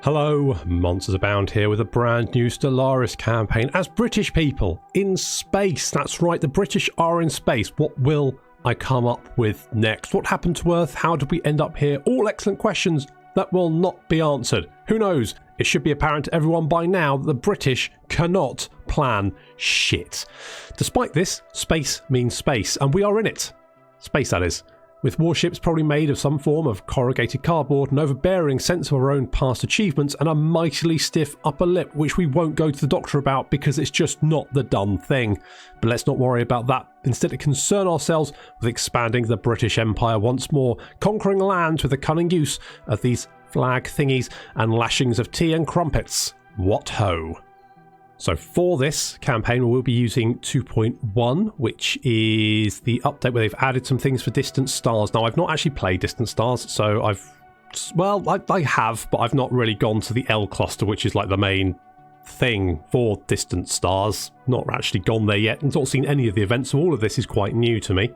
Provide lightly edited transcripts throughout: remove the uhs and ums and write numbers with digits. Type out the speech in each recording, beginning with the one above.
Hello, Monsters Abound here with a brand new Stellaris campaign as British people in space. That's right, the British are in space. What will I come up with next? What happened to Earth? How did we end up here? All excellent questions that will not be answered. Who knows? It should be apparent to everyone by now that the British cannot plan shit. Despite this, space means space, and we are in it. Space, that is. With warships probably made of some form of corrugated cardboard, an overbearing sense of our own past achievements, and a mightily stiff upper lip, which we won't go to the doctor about because it's just not the done thing. But let's not worry about that. Instead, concern ourselves with expanding the British Empire once more, conquering lands with the cunning use of these flag thingies and lashings of tea and crumpets. What ho! So for this campaign, we'll be using 2.1, which is the update where they've added some things for distant stars. Now, I've not actually played distant stars, so I have, but I've not really gone to the L cluster, which is like the main thing for distant stars. Not actually gone there yet, and not seen any of the events, so all of this is quite new to me.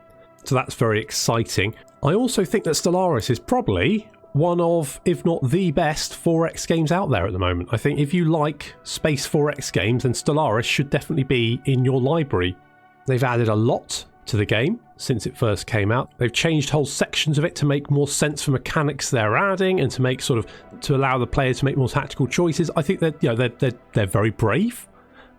So that's very exciting. I also think that Stellaris is probably one of, if not the best, 4X games out there at the moment. I think if you like space 4X games, then Stellaris should definitely be in your library. They've added a lot to the game since it first came out. They've changed whole sections of it to make more sense for mechanics they're adding and to make to allow the player to make more tactical choices. I think that they're very brave,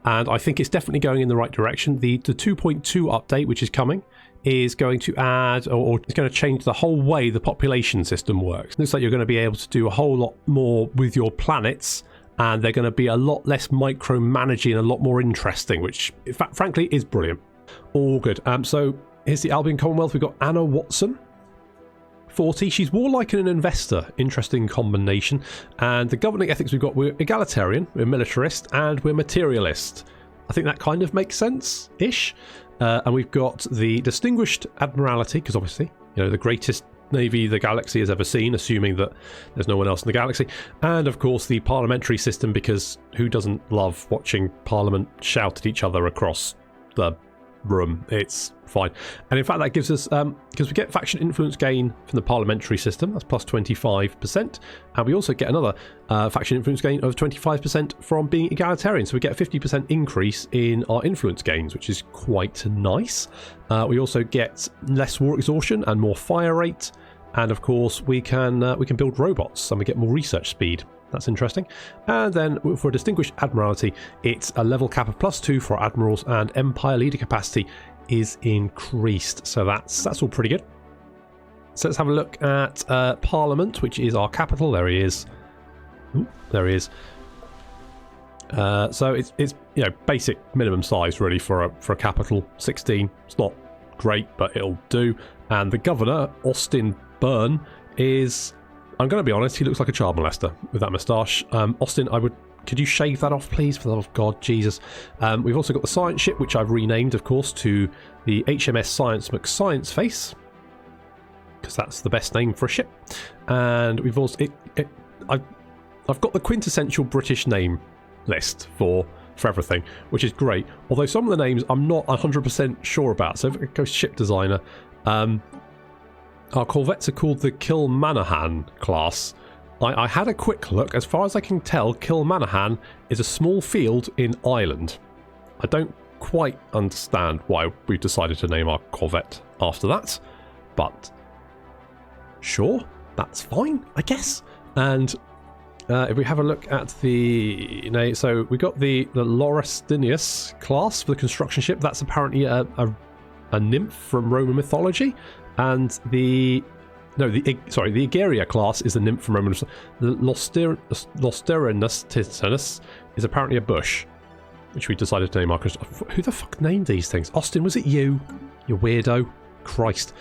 and I think it's definitely going in the right direction. The 2.2 update, which is coming, is going to add, or it's going to change the whole way the population system works. Looks like you're going to be able to do a whole lot more with your planets, and they're going to be a lot less micromanaging and a lot more interesting, which in fact, frankly, is brilliant. All good. So here's the Albion Commonwealth. We've got Anna Watson, 40. She's warlike and an investor. Interesting combination. And the governing ethics we've got, we're egalitarian, we're militarist, and we're materialist. I think that kind of makes sense-ish. And we've got the Distinguished Admiralty, because obviously, the greatest navy the galaxy has ever seen, assuming that there's no one else in the galaxy. And of course, the parliamentary system, because who doesn't love watching Parliament shout at each other across the room? It's fine. And in fact, that gives us, because we get faction influence gain from the parliamentary system, that's plus 25%, and we also get another faction influence gain of 25% from being egalitarian, so we get a 50% increase in our influence gains, which is quite nice. We also get less war exhaustion and more fire rate, and of course we can build robots and we get more research speed. That's interesting. And then for a Distinguished Admiralty, it's a level cap of +2 for admirals, and Empire leader capacity is increased. So that's all pretty good. So let's have a look at Parliament, which is our capital. There he is. Ooh, there he is. So it's basic minimum size really for a capital. 16. It's not great, but it'll do. And the governor, Austin Byrne, is, I'm going to be honest, he looks like a child molester with that moustache. Austin, could you shave that off, please? For the love of God, Jesus. We've also got the science ship, which I've renamed, of course, to the HMS Science McScience Face, because that's the best name for a ship. And we've also, I've got the quintessential British name list for everything, which is great. Although some of the names I'm not 100% sure about. So if it goes ship designer, our corvettes are called the Kilmanahan class. I had a quick look. As far as I can tell, Kilmanahan is a small field in Ireland. I don't quite understand why we've decided to name our corvette after that, but sure, that's fine, I guess. And if we have a look at the... so we got the Laurustinius class for the construction ship. That's apparently a nymph from Roman mythology. And the Egeria class is the nymph from Roman. The Losterinus is apparently a bush, which we decided to name our... Who the fuck named these things? Austin, was it you? You weirdo. Christ.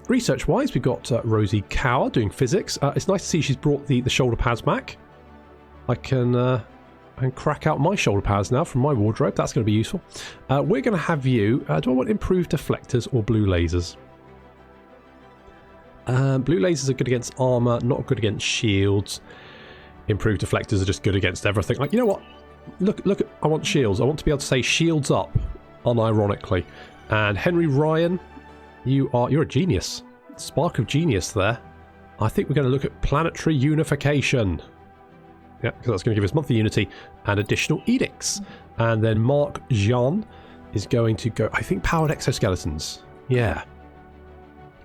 Research-wise, we've got Rosie Cower doing physics. It's nice to see she's brought the shoulder pads back. I can crack out my shoulder pads now from my wardrobe. That's going to be useful. We're going to have you... do I want improved deflectors or blue lasers? Blue lasers are good against armor, not good against shields. Improved deflectors are just good against everything. Like, you know what? Look at, I want shields. I want to be able to say shields up, unironically. And Henry Ryan, you're a genius. Spark of genius there. I think we're going to look at planetary unification. Yeah, because that's going to give us monthly unity and additional edicts. And then Mark Jean is going to go, I think, powered exoskeletons. Yeah.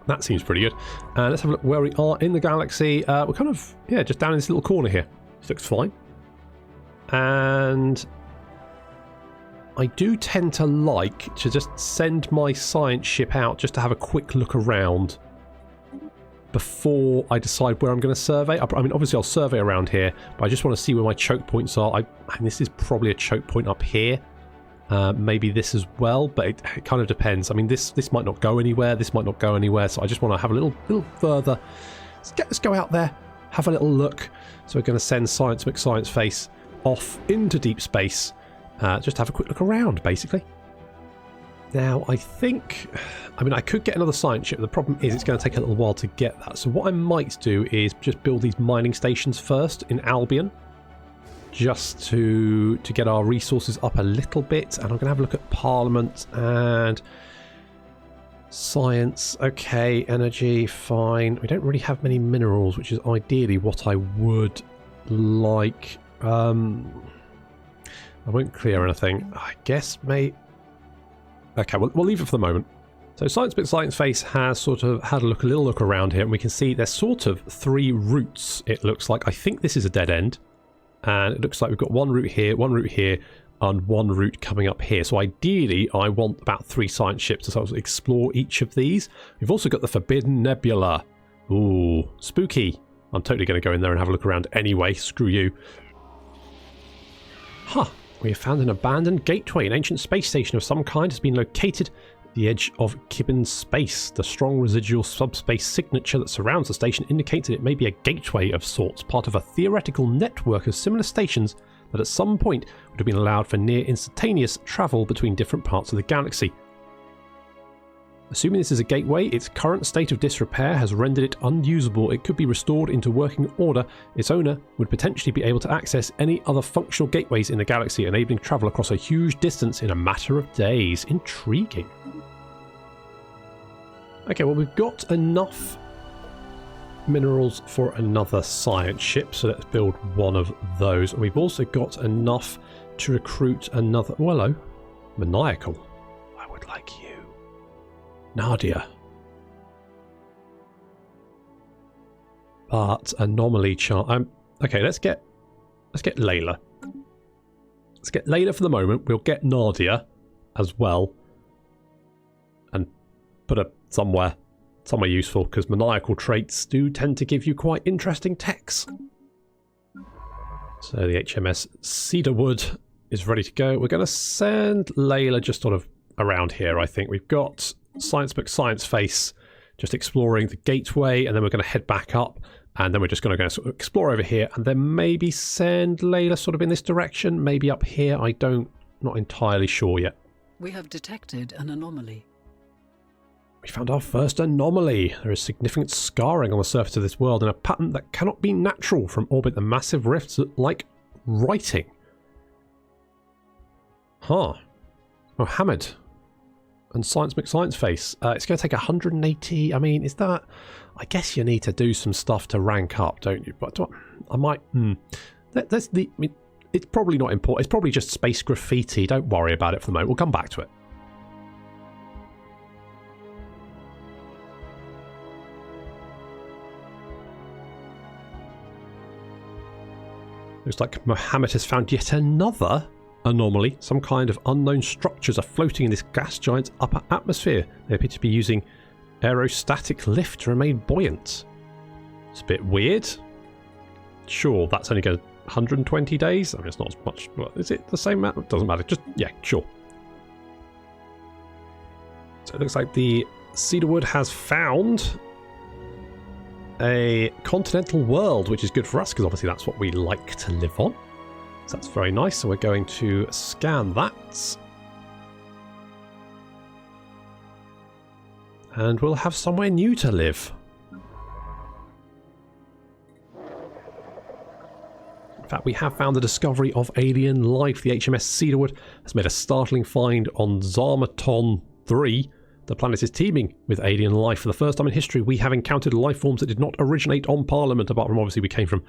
That seems pretty good. Let's have a look where we are in the galaxy. We're kind of, yeah, just down in this little corner here. This looks fine. And I do tend to like to just send my science ship out just to have a quick look around before I decide where I'm going to survey. I mean, obviously I'll survey around here, but I just want to see where my choke points are. And this is probably a choke point up here. Maybe this as well, but it kind of depends. I mean, this might not go anywhere. This might not go anywhere. So I just want to have a little further. Let's go out there, have a little look. So we're going to send Science McScience Face off into deep space. Just have a quick look around, basically. Now, I mean, I could get another science ship. The problem is it's going to take a little while to get that. So what I might do is just build these mining stations first in Albion, just to get our resources up a little bit. And I'm going to have a look at Parliament and science. Okay, energy, fine. We don't really have many minerals, which is ideally what I would like. I won't clear anything. I guess, mate. Okay, we'll leave it for the moment. So Science Face has sort of had a little look around here, and we can see there's sort of 3 routes, it looks like. I think this is a dead end. And it looks like we've got one route here, and one route coming up here. So ideally, I want about 3 science ships to sort of explore each of these. We've also got the Forbidden Nebula. Ooh, spooky. I'm totally going to go in there and have a look around anyway. Screw you. Huh. We have found an abandoned gateway. An ancient space station of some kind has been located at the edge of Kibbin space. The strong residual subspace signature that surrounds the station indicates that it may be a gateway of sorts, part of a theoretical network of similar stations that at some point would have been allowed for near instantaneous travel between different parts of the galaxy. Assuming this is a gateway, its current state of disrepair has rendered it unusable. It could be restored into working order. Its owner would potentially be able to access any other functional gateways in the galaxy, enabling travel across a huge distance in a matter of days. Intriguing. Okay, well, we've got enough minerals for another science ship, so let's build one of those. And we've also got enough to recruit another... Oh, hello. Maniacal. I would like you. Nadia. But anomaly chart. Okay, let's get Layla. Let's get Layla for the moment. We'll get Nadia as well, and put her somewhere useful, because maniacal traits do tend to give you quite interesting techs. So the HMS Cedarwood is ready to go. We're going to send Layla just sort of around here. I think we've got Science Face just exploring the gateway, and then we're going to head back up, and then we're just going to go sort of explore over here, and then maybe send Layla sort of in this direction, maybe up here. Not entirely sure yet. We have detected an anomaly. We found our first anomaly. There is significant scarring on the surface of this world in a pattern that cannot be natural from orbit. The massive rifts look like writing. Huh. Mohammed. And Science McScience Face. It's going to take 180. I mean, is that... I guess you need to do some stuff to rank up, don't you? But I might... That's the... I mean, it's probably not important. It's probably just space graffiti. Don't worry about it for the moment. We'll come back to it. Looks like Mohammed has found yet another anomaly. Some kind of unknown structures are floating in this gas giant's upper atmosphere. They appear to be using aerostatic lift to remain buoyant. It's a bit weird. Sure, that's only going 120 days. I mean, it's not as much. Is it the same amount? It doesn't matter. Just, yeah, sure. So it looks like the Cedarwood has found a continental world, which is good for us, because obviously that's what we like to live on. So that's very nice. So we're going to scan that. And we'll have somewhere new to live. In fact, we have found the discovery of alien life. The HMS Cedarwood has made a startling find on Zarmaton 3. The planet is teeming with alien life. For the first time in history, we have encountered life forms that did not originate on Parliament, apart from obviously we came from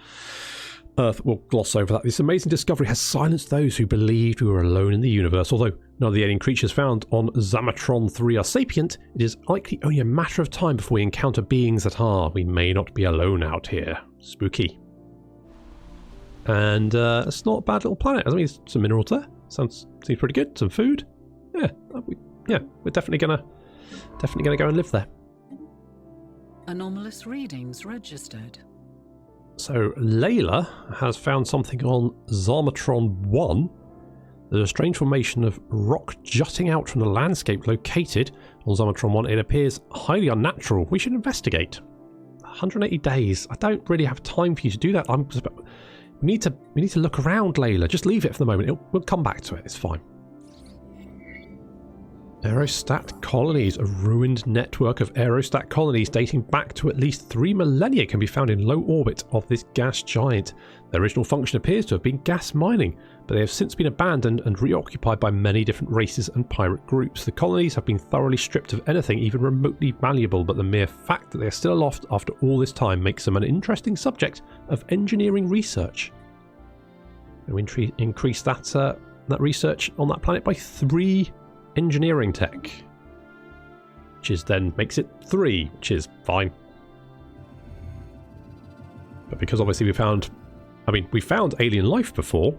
Earth will gloss over that. This amazing discovery has silenced those who believed we were alone in the universe. Although none of the alien creatures found on Zamatron 3 are sapient, it is likely only a matter of time before we encounter beings that are. We may not be alone out here. Spooky. And it's not a bad little planet. I mean, there's some minerals there. Seems pretty good. Some food. Yeah, we're definitely gonna go and live there. Anomalous readings registered. So Layla has found something on Zamatron 1. There's a strange formation of rock jutting out from the landscape located on Zamatron 1. It appears highly unnatural. We should investigate. 180 days. I don't really have time for you to do that. We need to look around, Layla. Just leave it for the moment. We'll come back to it. It's fine. Aerostat colonies. A ruined network of aerostat colonies dating back to at least 3 millennia can be found in low orbit of this gas giant. Their original function appears to have been gas mining, but they have since been abandoned and reoccupied by many different races and pirate groups. The colonies have been thoroughly stripped of anything even remotely valuable, but the mere fact that they are still aloft after all this time makes them an interesting subject of engineering research. And we increase that research on that planet by 3 engineering tech, which then makes it 3, which is fine. But because obviously we found alien life before,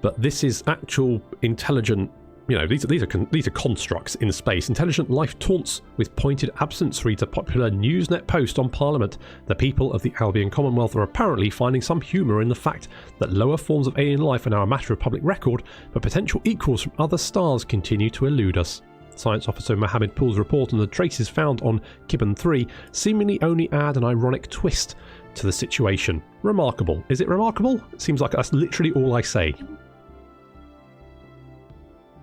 but this is actual intelligent. These are constructs in space. Intelligent life taunts with pointed absence, reads a popular Newsnet post on Parliament. The people of the Albion Commonwealth are apparently finding some humour in the fact that lower forms of alien life are now a matter of public record, but potential equals from other stars continue to elude us. Science officer Mohammed Pool's report on the traces found on Gibbon 3 seemingly only add an ironic twist to the situation. Remarkable. Is it remarkable? It seems like that's literally all I say.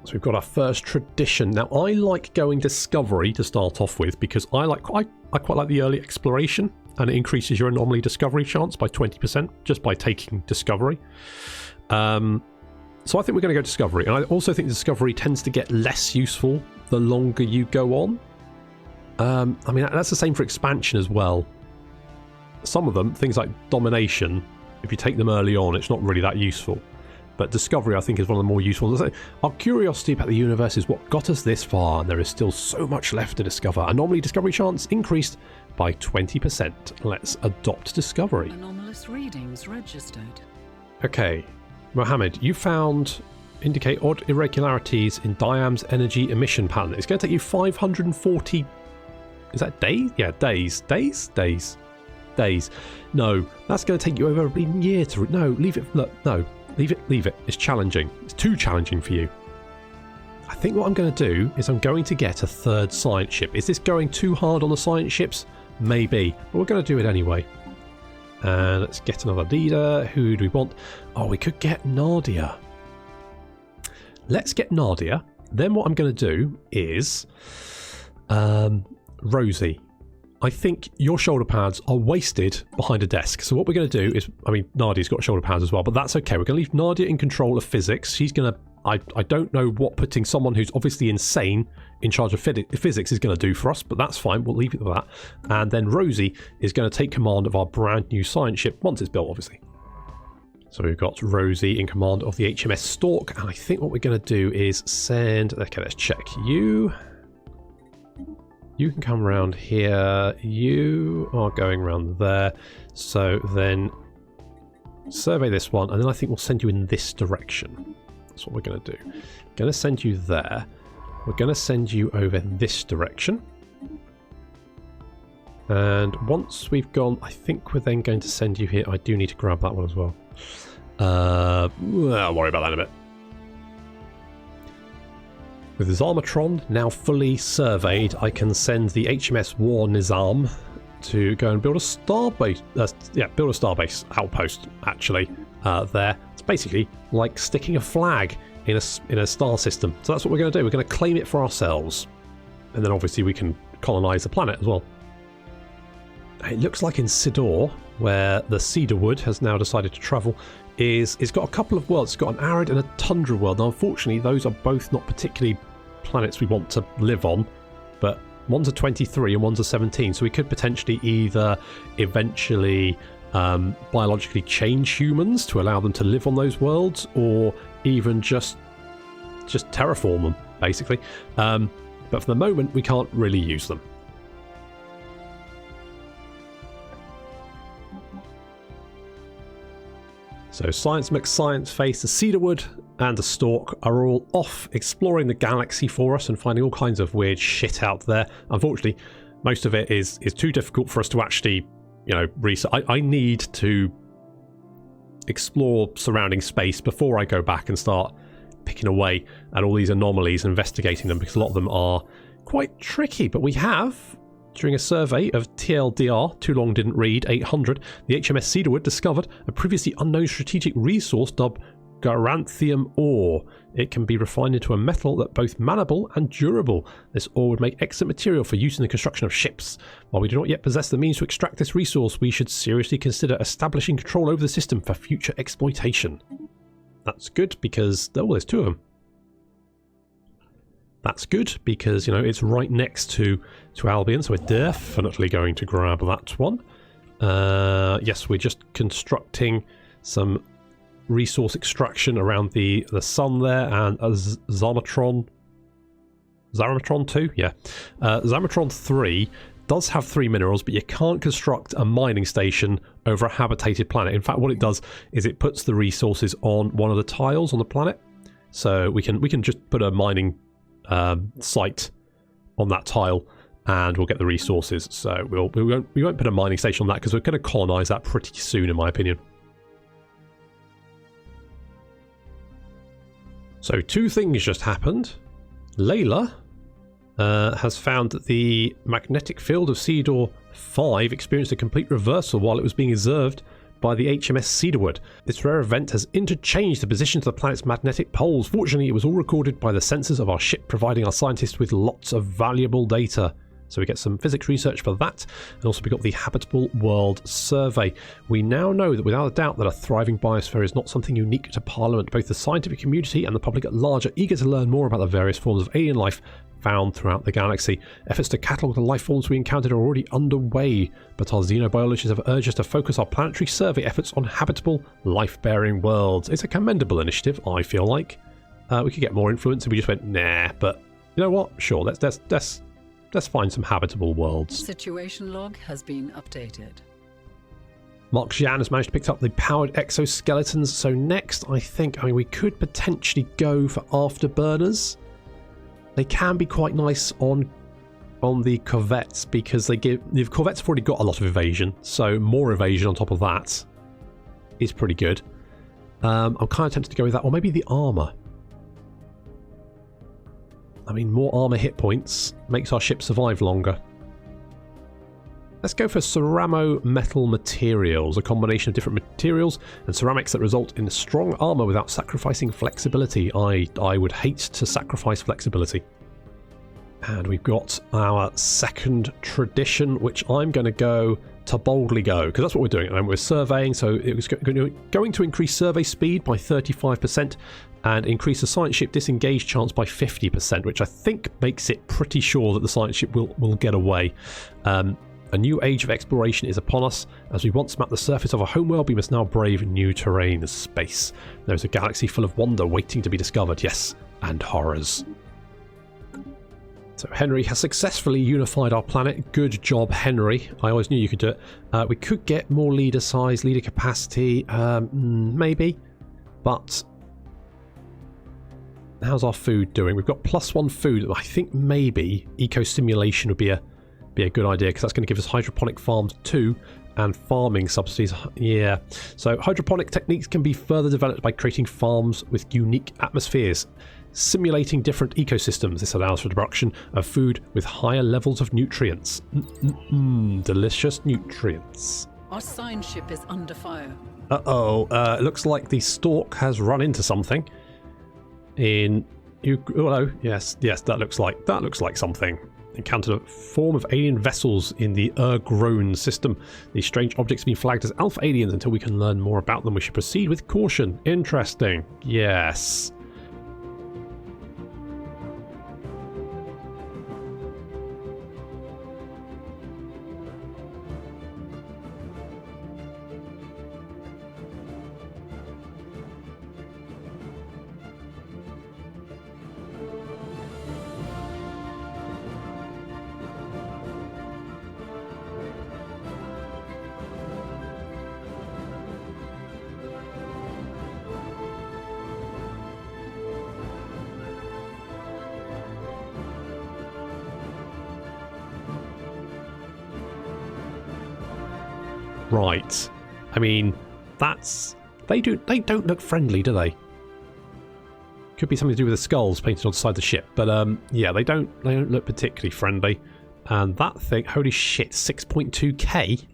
So we've got our first tradition. Now I like going discovery to start off with because I quite like the early exploration, and it increases your anomaly discovery chance by 20% just by taking discovery. So I think we're going to go discovery, and I also think discovery tends to get less useful the longer you go on. I mean that's the same for expansion as well. Some of them, things like domination, if you take them early on, it's not really that useful. But discovery, I think, is one of the more useful ones. Our curiosity about the universe is what got us this far, and there is still so much left to discover. Anomaly discovery chance increased by 20%. Let's adopt discovery. Anomalous readings registered. Okay, Mohammed, you found indicate odd irregularities in Diam's energy emission pattern. It's going to take you 540. Is that days? Yeah, days. Days. No, that's going to take you over a year to. No, leave it. Look, no. Leave it. It's challenging. It's too challenging for you. I think what I'm going to do is I'm going to get a 3rd science ship. Is this going too hard on the science ships? Maybe. But we're going to do it anyway. And let's get another leader. Who do we want? Oh, we could get Nadia. Let's get Nadia. Then what I'm going to do is Rosie. I think your shoulder pads are wasted behind a desk. So what we're going to do is, Nadia's got shoulder pads as well, but that's okay. We're going to leave Nadia in control of physics. She's going to, I don't know what putting someone who's obviously insane in charge of physics is going to do for us, but that's fine. We'll leave it at that. And then Rosie is going to take command of our brand new science ship once it's built, obviously. So we've got Rosie in command of the HMS Stork. And I think what we're going to do is send, okay, let's check you. You can come around here. You are going around there. So then survey this one, and then I think we'll send you in this direction. That's what we're going to do. Going to send you there. We're going to send you over this direction. And once we've gone, I think we're then going to send you here. I do need to grab that one as well. I'll worry about that in a bit. With Zamatron now fully surveyed, I can send the HMS War Nizam to go and build a starbase. Build a starbase outpost. Actually, there. It's basically like sticking a flag in a star system. So that's what we're going to do. We're going to claim it for ourselves, and then obviously we can colonize the planet as well. It looks like in Sidor, where the cedarwood has now decided to travel, it's got a couple of worlds. It's got an arid and a tundra world. Now, unfortunately, those are both not particularly planets we want to live on, but one's a 23 and one's a 17, so we could potentially either eventually biologically change humans to allow them to live on those worlds, or even just terraform them, basically. But for the moment, we can't really use them. So Science McScience Face, the Cedarwood, and the Stork are all off exploring the galaxy for us and finding all kinds of weird shit out there. Unfortunately, most of it is too difficult for us to actually, research. I need to explore surrounding space before I go back and start picking away at all these anomalies and investigating them, because a lot of them are quite tricky. But we have, during a survey of TLDR, Too Long Didn't Read, 800, the HMS Cedarwood discovered a previously unknown strategic resource dubbed Garanthium ore. It can be refined into a metal that both malleable and durable. This ore would make excellent material for use in the construction of ships. While we do not yet possess the means to extract this resource, we should seriously consider establishing control over the system for future exploitation. That's good because, oh, there's two of them. That's good because, it's right next to Albion, so we're definitely going to grab that one. Yes, we're just constructing some resource extraction around the sun there, and Zamatron 2, yeah. Zamatron 3 does have 3 minerals, but you can't construct a mining station over a habitated planet. In fact, what it does is it puts the resources on one of the tiles on the planet, so we can just put a mining site on that tile and we'll get the resources. So we won't put a mining station on that because we're going to colonize that pretty soon, in my opinion. So 2 things just happened. Layla has found that the magnetic field of Cedarwood 5 experienced a complete reversal while it was being observed by the HMS Cedarwood. This rare event has interchanged the positions of the planet's magnetic poles. Fortunately, it was all recorded by the sensors of our ship, providing our scientists with lots of valuable data. So we get some physics research for that, and also we got the Habitable World Survey. We now know that without a doubt that a thriving biosphere is not something unique to Parliament. Both the scientific community and the public at large are eager to learn more about the various forms of alien life found throughout the galaxy. Efforts to catalogue the life forms we encountered are already underway, but our xenobiologists have urged us to focus our planetary survey efforts on habitable, life-bearing worlds. It's a commendable initiative, I feel like. We could get more influence if we just went, nah, but you know what? Sure, let's find some habitable worlds. Situation log has been updated. Mark Jan has managed to pick up the powered exoskeletons, so next I think, we could potentially go for afterburners. They can be quite nice on the corvettes because the corvettes have already got a lot of evasion, so more evasion on top of that is pretty good. I'm kind of tempted to go with that, or maybe the armour. More armour hit points makes our ship survive longer. Let's go for ceramo metal materials, a combination of different materials and ceramics that result in strong armour without sacrificing flexibility. I would hate to sacrifice flexibility. And we've got our second tradition, which I'm going to go to boldly go, because that's what we're doing. And we're surveying, so it was going to increase survey speed by 35% and increase the science ship disengage chance by 50%, which I think makes it pretty sure that the science ship will get away. A new age of exploration is upon us. As we once mapped the surface of our homeworld, we must now brave new terrain as space. There's a galaxy full of wonder waiting to be discovered, yes, and horrors. So Henry has successfully unified our planet. Good job, Henry. I always knew you could do it. We could get more leader size, leader capacity, maybe. But how's our food doing? We've got +1 food. I think maybe eco-stimulation would be a good idea, because that's going to give us hydroponic farms too, and farming subsidies. Yeah. So hydroponic techniques can be further developed by creating farms with unique atmospheres, simulating different ecosystems. This allows for the production of food with higher levels of nutrients. Delicious nutrients. Our science ship is under fire. It looks like the Stork has run into something. Yes, that looks like something. Encountered a form of alien vessels in the Urgrone system. These strange objects have been flagged as alpha aliens. Until we can learn more about them, we should proceed with caution. Interesting. Yes. Right. I mean, that's... They don't look friendly, do they? Could be something to do with the skulls painted on the side of the ship. But, yeah, they don't look particularly friendly. And that thing... Holy shit, 6.2k?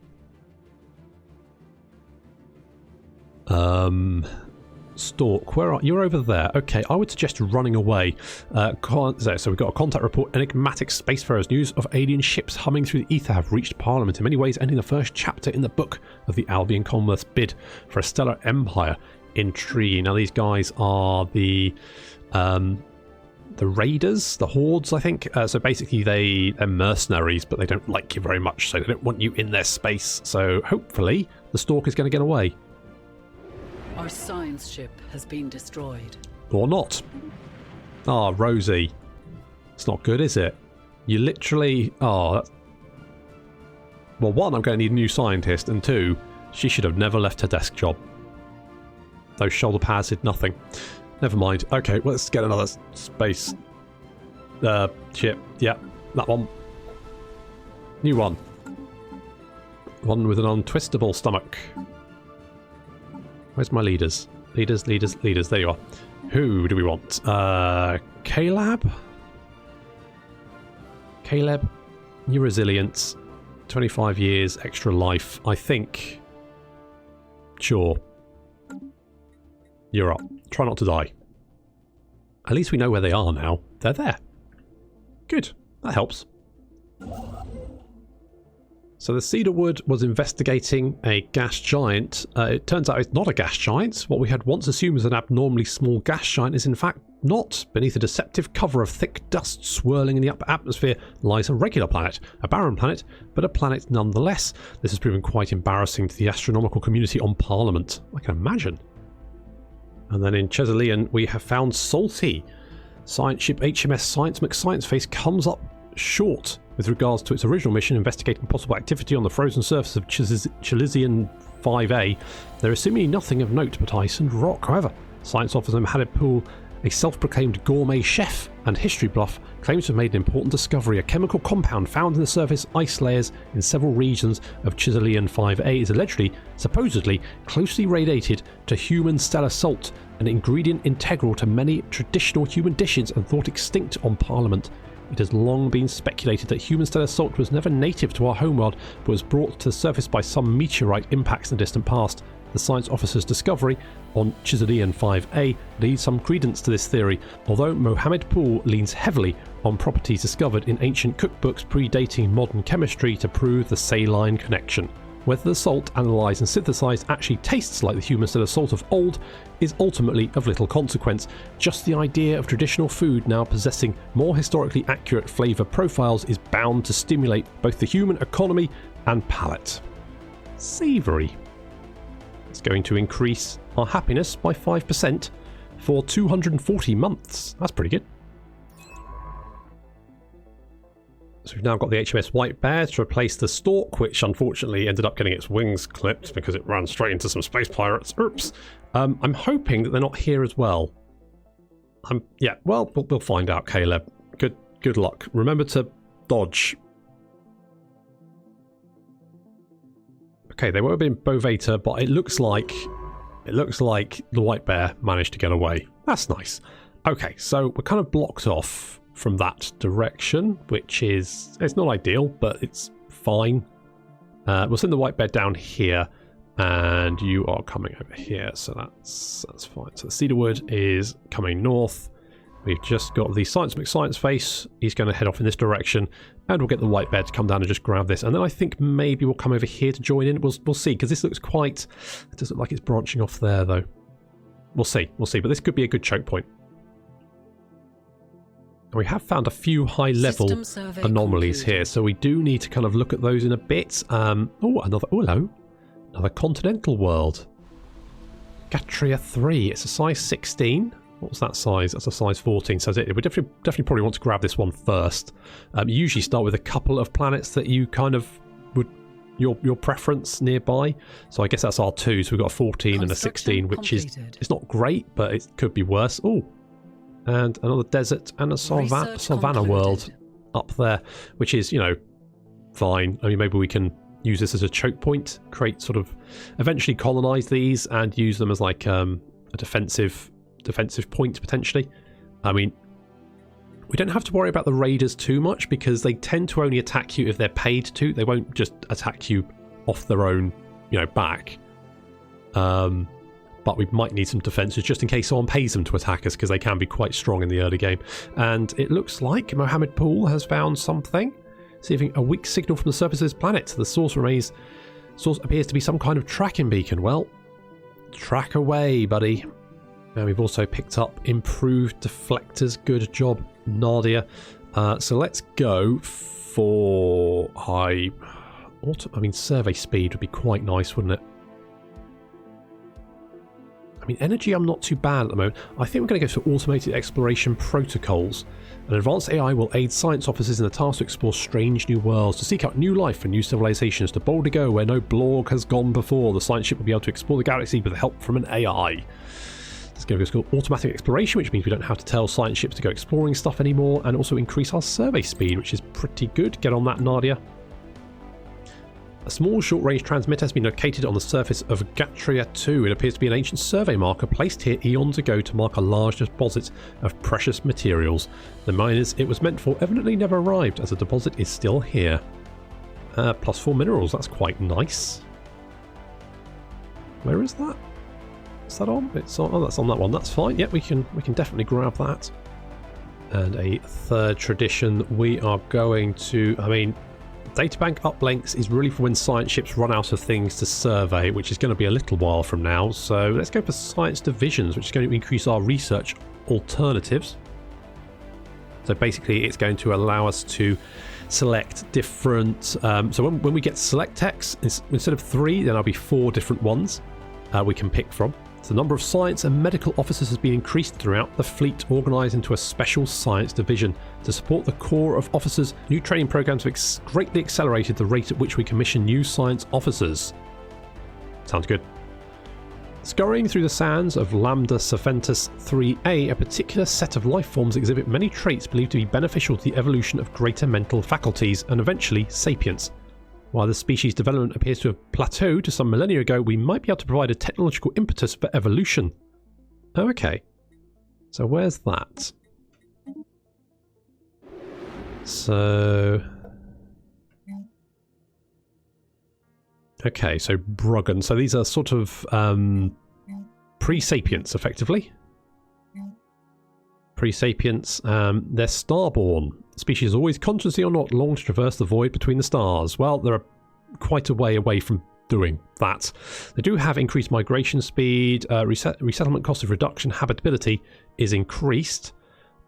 Stork, where are you? You're over there. Okay, I would suggest running away. So we've got a contact report. Enigmatic spacefarers. News of alien ships humming through the ether have reached Parliament, in many ways ending the first chapter in the book of the Albion Commonwealth's bid for a stellar empire. Intrigue. Now these guys are the raiders, the hordes, I think. So basically they're mercenaries, but they don't like you very much, so they don't want you in their space. So hopefully the Stork is going to get away. Our science ship has been destroyed. Or not. Ah, Rosie. It's not good, is it? You literally... Oh, that's... Well, one, I'm going to need a new scientist, and two, she should have never left her desk job. Those shoulder pads did nothing. Never mind. Okay, let's get another space... ship. Yeah, that one. New one. One with an untwistable stomach. Where's my leaders? Leaders. There you are. Who do we want? Caleb? Caleb, new resilience, 25 years, extra life. I think. Sure. You're up. Try not to die. At least we know where they are now. They're there. Good. That helps. So the Cedarwood was investigating a gas giant. It turns out it's not a gas giant. What we had once assumed was an abnormally small gas giant is in fact not. Beneath a deceptive cover of thick dust swirling in the upper atmosphere lies a regular planet. A barren planet, but a planet nonetheless. This has proven quite embarrassing to the astronomical community on Parliament. I can imagine. And then in Chesalean we have found Salty. Science ship HMS Science McScienceface comes up short with regards to its original mission investigating possible activity on the frozen surface of Chilisian 5A. There is seemingly nothing of note but ice and rock. However, science officer Mohammed Pool, a self-proclaimed gourmet chef and history buff, claims to have made an important discovery. A chemical compound found in the surface ice layers in several regions of Chilisian 5A is allegedly, supposedly, closely related to human stellar salt, an ingredient integral to many traditional human dishes and thought extinct on Parliament. It has long been speculated that human stellar salt was never native to our homeworld, but was brought to the surface by some meteorite impacts in the distant past. The science officer's discovery on Chizalian 5A leads some credence to this theory, although Mohammed Pool leans heavily on properties discovered in ancient cookbooks predating modern chemistry to prove the saline connection. Whether the salt, analysed and synthesised, actually tastes like the human stellar salt of old is ultimately of little consequence. Just the idea of traditional food now possessing more historically accurate flavour profiles is bound to stimulate both the human economy and palate. Savoury. It's going to increase our happiness by 5% for 240 months. That's pretty good. So we've now got the HMS White Bear to replace the Stork, which unfortunately ended up getting its wings clipped because it ran straight into some space pirates. Oops. I'm hoping that they're not here as well. Yeah, well, we'll find out, Caleb. Good luck. Remember to dodge. Okay, they won't have been Bovata, but it looks like the White Bear managed to get away. That's nice. Okay, so we're kind of blocked off from that direction, which is, it's not ideal, but it's fine. We'll send the White Bear down here, and you are coming over here, so that's fine. So the Cedarwood is coming north. We've just got the Science McScienceface. He's going to head off in this direction, and we'll get the White Bear to come down and just grab this. And then I think maybe we'll come over here to join in. We'll see, because this looks quite... It doesn't look like it's branching off there, though. We'll see, but this could be a good choke point. We have found a few high-level anomalies here, so we do need to kind of look at those in a bit. Hello. Another continental world. Gatria 3. It's a size 16. What's that size? That's a size 14. So we definitely probably want to grab this one first. You usually start with a couple of planets that you kind of would your preference nearby. So I guess that's our 2. So we've got a 14 and a 16, which is it's not great, but it could be worse. Oh. And another desert and a savannah world up there, which is, fine. I mean, maybe we can use this as a choke point, create sort of, eventually colonize these and use them as like a defensive point potentially. I mean, we don't have to worry about the raiders too much because they tend to only attack you if they're paid to. They won't just attack you off their own, back. But we might need some defences just in case someone pays them to attack us because they can be quite strong in the early game. And it looks like Mohammed Pool has found something. Receiving a weak signal from the surface of this planet. The source appears to be some kind of tracking beacon. Well, track away, buddy. And we've also picked up improved deflectors. Good job, Nadia. So let's go for survey speed would be quite nice, wouldn't it? I mean, energy I'm not too bad at the moment. I think we're going to go for automated exploration protocols. An advanced AI will aid science officers in the task to explore strange new worlds, to seek out new life and new civilizations, to boldly go where no Blorg has gone before. The science ship will be able to explore the galaxy with help from an AI. It's going to go called automatic exploration, which means we don't have to tell science ships to go exploring stuff anymore, and also increase our survey speed, which is pretty good. Get on that, Nadia. A small short-range transmitter has been located on the surface of Gatria 2. It appears to be an ancient survey marker placed here eons ago to mark a large deposit of precious materials. The miners it was meant for evidently never arrived, as the deposit is still here. +4 minerals, that's quite nice. Where is that? Is that on? It's on. Oh, that's on that one. That's fine. Yep, we can definitely grab that. And a third tradition, we are going to, databank uplinks is really for when science ships run out of things to survey, which is going to be a little while from now. So let's go for science divisions, which is going to increase our research alternatives. So basically it's going to allow us to select different, so when we get select techs, instead of 3, then there'll be 4 different ones we can pick from. So the number of science and medical officers has been increased throughout the fleet, organised into a special science division. To support the core of officers, new training programs have greatly accelerated the rate at which we commission new science officers. Sounds good. Scurrying through the sands of Lambda Cephentys 3A, a particular set of life forms exhibit many traits believed to be beneficial to the evolution of greater mental faculties and eventually sapience. While the species development appears to have plateaued to some millennia ago, we might be able to provide a technological impetus for evolution. Oh, okay. So where's that? So... okay, so Bruggen. So these are sort of pre-sapients, effectively. Pre-sapients, they're starborn. Species always, consciously or not, long to traverse the void between the stars. Well, they're quite a way away from doing that. They do have increased migration speed, resettlement cost of reduction, habitability is increased,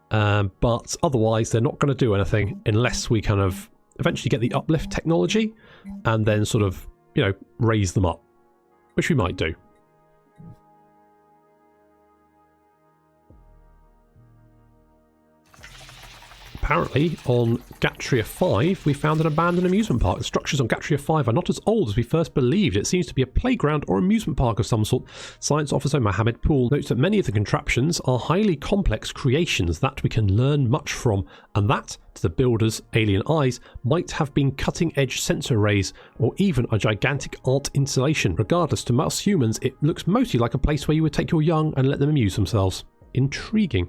but otherwise they're not going to do anything unless we kind of eventually get the uplift technology and then sort of, raise them up, which we might do. Apparently, on Gatria 5, we found an abandoned amusement park. The structures on Gatria 5 are not as old as we first believed. It seems to be a playground or amusement park of some sort. Science officer Mohammed Pool notes that many of the contraptions are highly complex creations that we can learn much from, and that, to the builder's alien eyes, might have been cutting-edge sensor arrays or even a gigantic art installation. Regardless, to us humans, it looks mostly like a place where you would take your young and let them amuse themselves. Intriguing.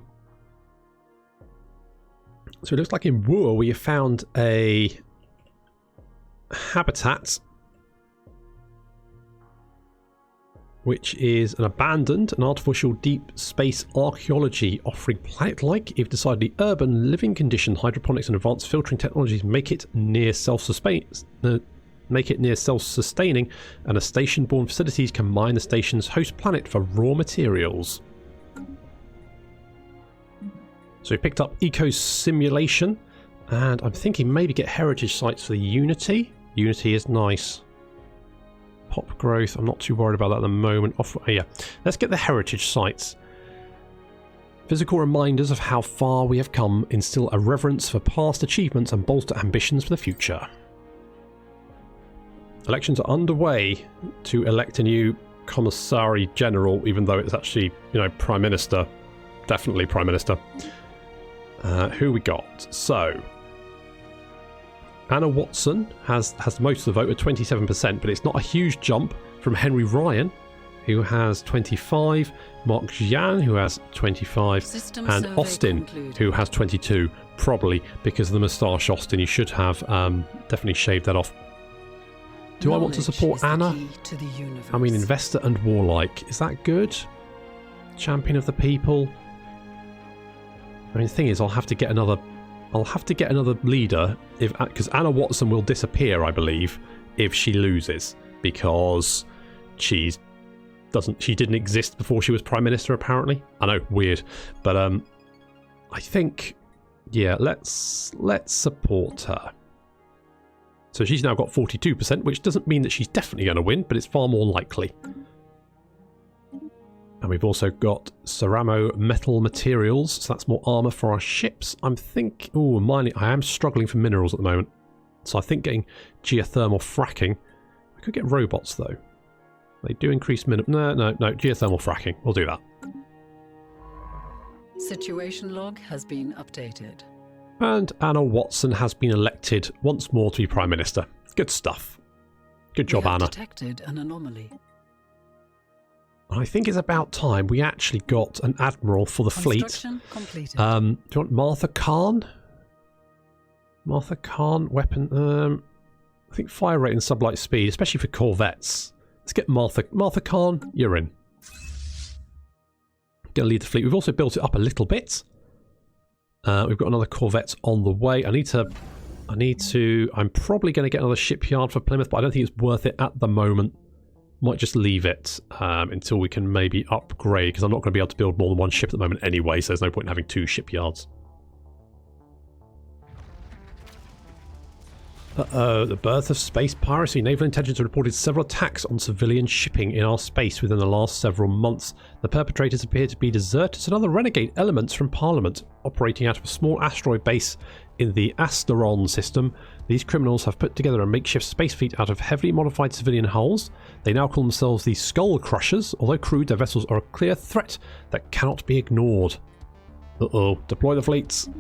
So it looks like in Wua we have found a habitat which is an abandoned and artificial deep space archaeology offering planet-like, if decidedly urban, living condition, hydroponics and advanced filtering technologies make it near self-sustaining, and a station-borne facilities can mine the station's host planet for raw materials. So we picked up Eco Simulation, and I'm thinking maybe get heritage sites for the Unity. Unity is nice. Pop growth, I'm not too worried about that at the moment. Yeah, let's get the heritage sites. Physical reminders of how far we have come instill a reverence for past achievements and bolster ambitions for the future. Elections are underway to elect a new Commissary General, even though it's actually, Prime Minister. Definitely Prime Minister. Who we got? So, Anna Watson has most of the vote at 27%, but it's not a huge jump from Henry Ryan, who has 25, Mark Jian, who has 25, System and survey Austin, concluded. who has 22, probably because of the moustache. Austin, you should have definitely shaved that off. Do I want to Knowledge support is the Anna? key to the universe. I mean, investor and warlike. Is that good? Champion of the people. I mean, the thing is, I'll have to get another leader because Anna Watson will disappear, I believe, if she loses, because she didn't exist before she was Prime Minister, apparently. I know, weird, but I think, yeah, let's support her. So she's now got 42%, which doesn't mean that she's definitely going to win, but it's far more likely. And we've also got Ceramo metal materials, so that's more armour for our ships. Mining. I am struggling for minerals at the moment, so I think getting geothermal fracking. We could get robots though. They do increase No, geothermal fracking. We'll do that. Situation log has been updated. And Anna Watson has been elected once more to be Prime Minister. Good stuff. Good job, We have Anna. detected an anomaly. I think it's about time we actually got an admiral for the fleet. Construction completed. Do you want Martha Khan? Martha Khan, weapon. I think fire rate and sublight speed, especially for corvettes. Let's get Martha Khan. You're in. Gonna lead the fleet. We've also built it up a little bit. We've got another corvette on the way. I'm probably going to get another shipyard for Plymouth, but I don't think it's worth it at the moment. Might just leave it until we can maybe upgrade, because I'm not going to be able to build more than one ship at the moment anyway, so there's no point in having 2 shipyards. The birth of space piracy. Naval intelligence reported several attacks on civilian shipping in our space within the last several months. The perpetrators appear to be deserters and other renegade elements from Parliament, operating out of a small asteroid base in the Asteron system. These criminals have put together a makeshift space fleet out of heavily modified civilian hulls. They now call themselves the Skull Crushers. Although crewed, their vessels are a clear threat that cannot be ignored. Deploy the fleets.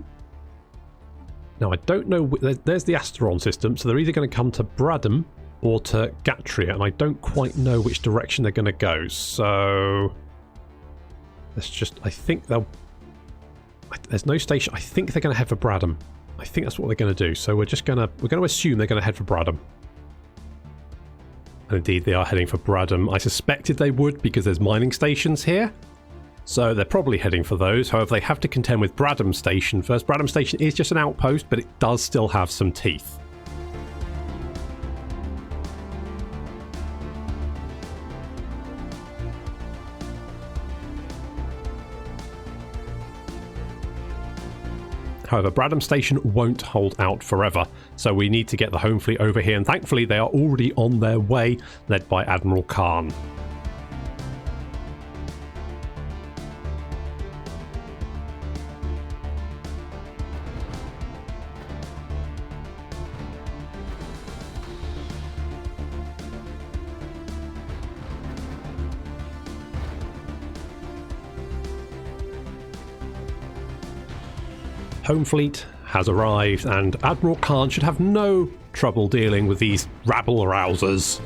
Now, I don't know. There's the Asteron system, so they're either going to come to Bradham or to Gatria, and I don't quite know which direction they're going to go. So let's just. I think they'll. There's no station. I think they're going to head for Bradham. I think that's what they're going to do. So we're going to assume they're going to head for Bradham. And indeed, they are heading for Bradham. I suspected they would because there's mining stations here. So they're probably heading for those. However, they have to contend with Bradham Station first. Bradham Station is just an outpost, but it does still have some teeth. However, Bradham Station won't hold out forever, so we need to get the home fleet over here, and thankfully they are already on their way, led by Admiral Khan. Home fleet has arrived, and Admiral Khan should have no trouble dealing with these rabble-rousers.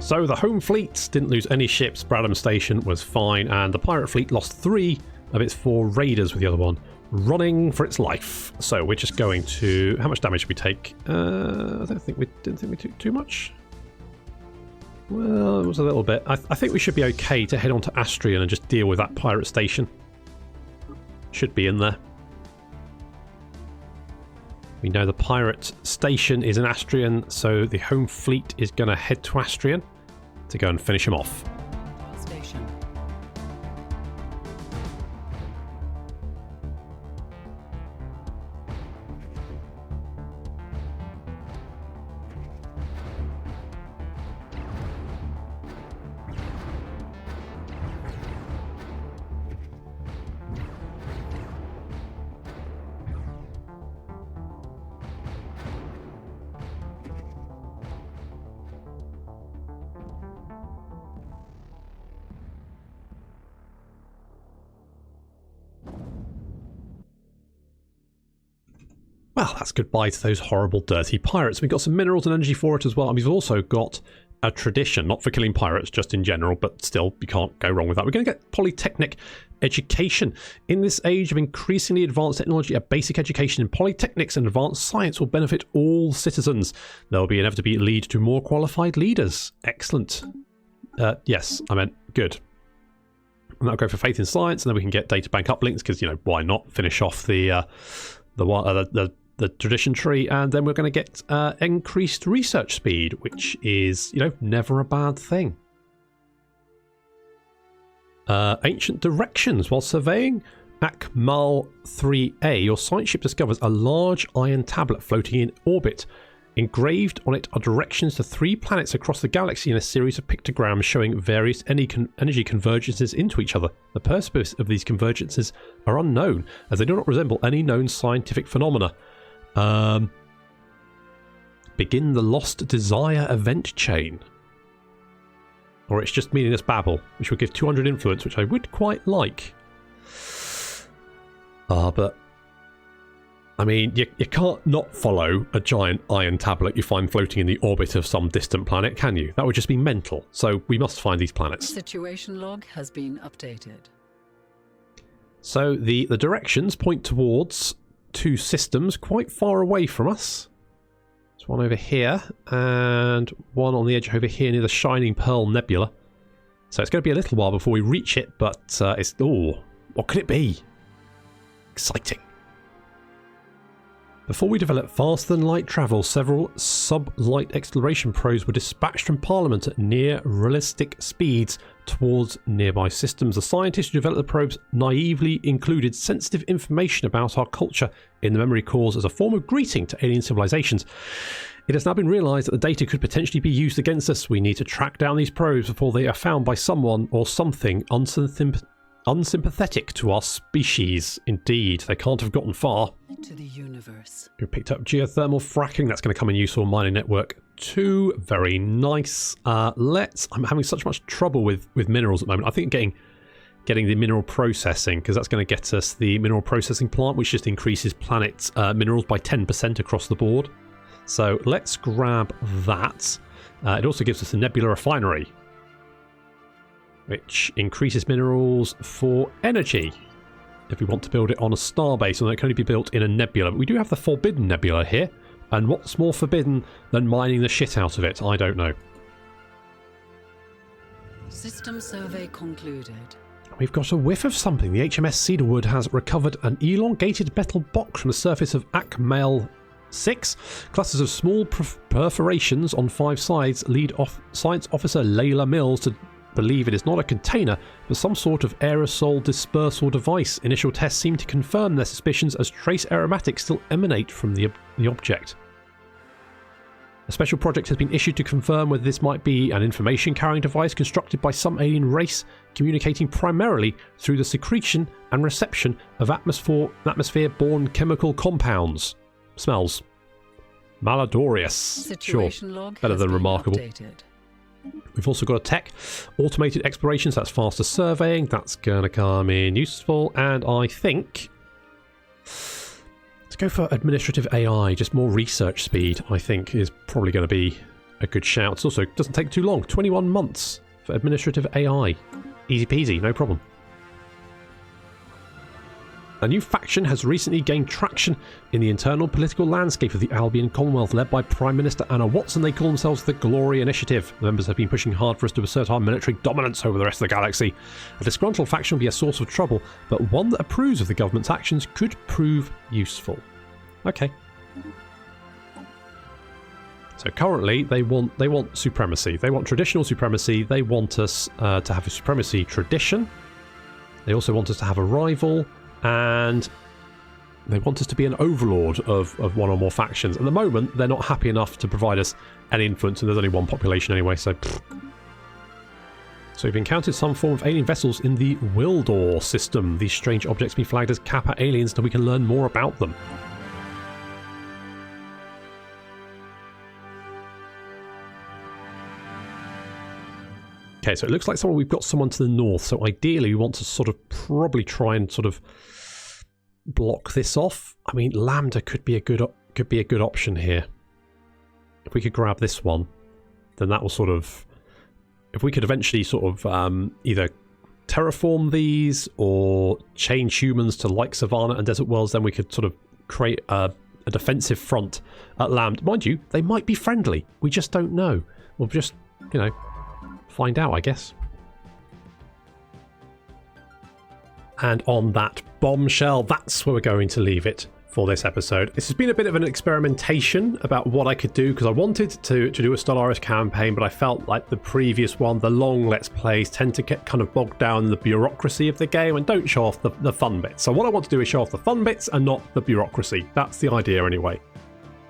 So the home fleet didn't lose any ships, Bradham Station was fine, and the pirate fleet lost 3 of its 4 raiders, with the other one running for its life. So we're just going to... How much damage did we take? I didn't think we took too much. Well, it was a little bit. I think we should be okay to head on to Astrian and just deal with that pirate station. Should be in there. We know the pirate station is in Astrian, so the home fleet is going to head to Astrian to go and finish him off. Station. Well, that's goodbye to those horrible, dirty pirates. We've got some minerals and energy for it as well, and we've also got a tradition, not for killing pirates, just in general, but still, you can't go wrong with that. We're going to get polytechnic education. In this age of increasingly advanced technology, a basic education in polytechnics and advanced science will benefit all citizens. There will be inevitably lead to more qualified leaders. Excellent. Yes, I meant good. And that'll go for faith in science, and then we can get data bank uplinks, because, you know, why not finish off the tradition tree, and then we're going to get increased research speed, which is, you know, never a bad thing. Ancient directions. While surveying Akmal 3A, your science ship discovers a large iron tablet floating in orbit. Engraved on it are directions to 3 planets across the galaxy in a series of pictograms showing various energy convergences into each other. The purpose of these convergences are unknown, as they do not resemble any known scientific phenomena. Begin the Lost Desire event chain. Or it's just meaningless babble, which will give 200 influence, which I would quite like. But I mean, you can't not follow a giant iron tablet you find floating in the orbit of some distant planet, can you? That would just be mental. So we must find these planets. Situation log has been updated. So the directions point towards 2 systems quite far away from us. There's one over here and one on the edge over here near the Shining Pearl Nebula. So it's going to be a little while before we reach it, but it's... Oh, what could it be? Exciting. Before we develop faster-than-light travel, several sub-light exploration probes were dispatched from Parliament at near-realistic speeds towards nearby systems. The scientists who developed the probes naively included sensitive information about our culture in the memory cores as a form of greeting to alien civilizations. It has now been realized that the data could potentially be used against us. We need to track down these probes before they are found by someone or something unsympathetic to our species. Indeed, they can't have gotten far. To the universe. We picked up geothermal fracking. That's going to come in useful mining network too. Very nice. I'm having such much trouble with minerals at the moment. I think getting the mineral processing, because that's going to get us the mineral processing plant, which just increases planet minerals by 10% across the board. So let's grab that. It also gives us a nebula refinery, which increases minerals for energy if we want to build it on a star base, although it can only be built in a nebula. But we do have the Forbidden Nebula here, and what's more forbidden than mining the shit out of it? I don't know. System survey concluded. We've got a whiff of something. The HMS Cedarwood has recovered an elongated metal box from the surface of Akmal 6. Clusters of small perforations on 5 sides lead Science Officer Layla Mills to believe it is not a container, but some sort of aerosol dispersal device. Initial tests seem to confirm their suspicions, as trace aromatics still emanate from the object. A special project has been issued to confirm whether this might be an information-carrying device constructed by some alien race, communicating primarily through the secretion and reception of atmosphere-borne chemical compounds. Smells malodorous. Situation sure, log better than remarkable. Updated. We've also got a tech, automated explorations, that's faster surveying, that's going to come in useful, and I think let's go for administrative AI, just more research speed, I think is probably going to be a good shout. It also doesn't take too long, 21 months for administrative AI. Easy peasy, no problem. A new faction has recently gained traction in the internal political landscape of the Albion Commonwealth, led by Prime Minister Anna Watson. They call themselves the Glory Initiative. The members have been pushing hard for us to assert our military dominance over the rest of the galaxy. A disgruntled faction will be a source of trouble, but one that approves of the government's actions could prove useful. Okay, So currently they want supremacy. They want traditional supremacy. They want us to have a supremacy tradition. They also want us to have a rival, and they want us to be an overlord of one or more factions. At the moment, they're not happy enough to provide us any influence, and there's only one population anyway, so... So we've encountered some form of alien vessels in the Wildor system. These strange objects be flagged as Kappa aliens until we can learn more about them. Okay, so it looks like we've got someone to the north, so ideally we want to sort of probably try and sort of block this off. I mean, Lambda could be a good option here. If we could grab this one, then that will sort of... If we could eventually sort of either terraform these or change humans to like Savannah and Desert Worlds, then we could sort of create a defensive front at Lambda. Mind you, they might be friendly. We just don't know. We'll just, you know, find out, I guess. And on that bombshell, that's where we're going to leave it for this episode. This has been a bit of an experimentation about what I could do, because I wanted to do a Stellaris campaign, but I felt like the previous one, the long Let's Plays, tend to get kind of bogged down in the bureaucracy of the game and don't show off the fun bits. So what I want to do is show off the fun bits and not the bureaucracy. That's the idea anyway.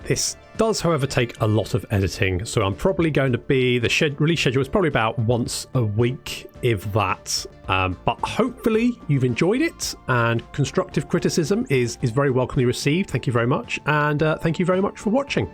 This does, however, take a lot of editing, so I'm probably going to be... The release schedule is probably about once a week, if that. But hopefully you've enjoyed it, and constructive criticism is very welcomely received. Thank you very much, and thank you very much for watching.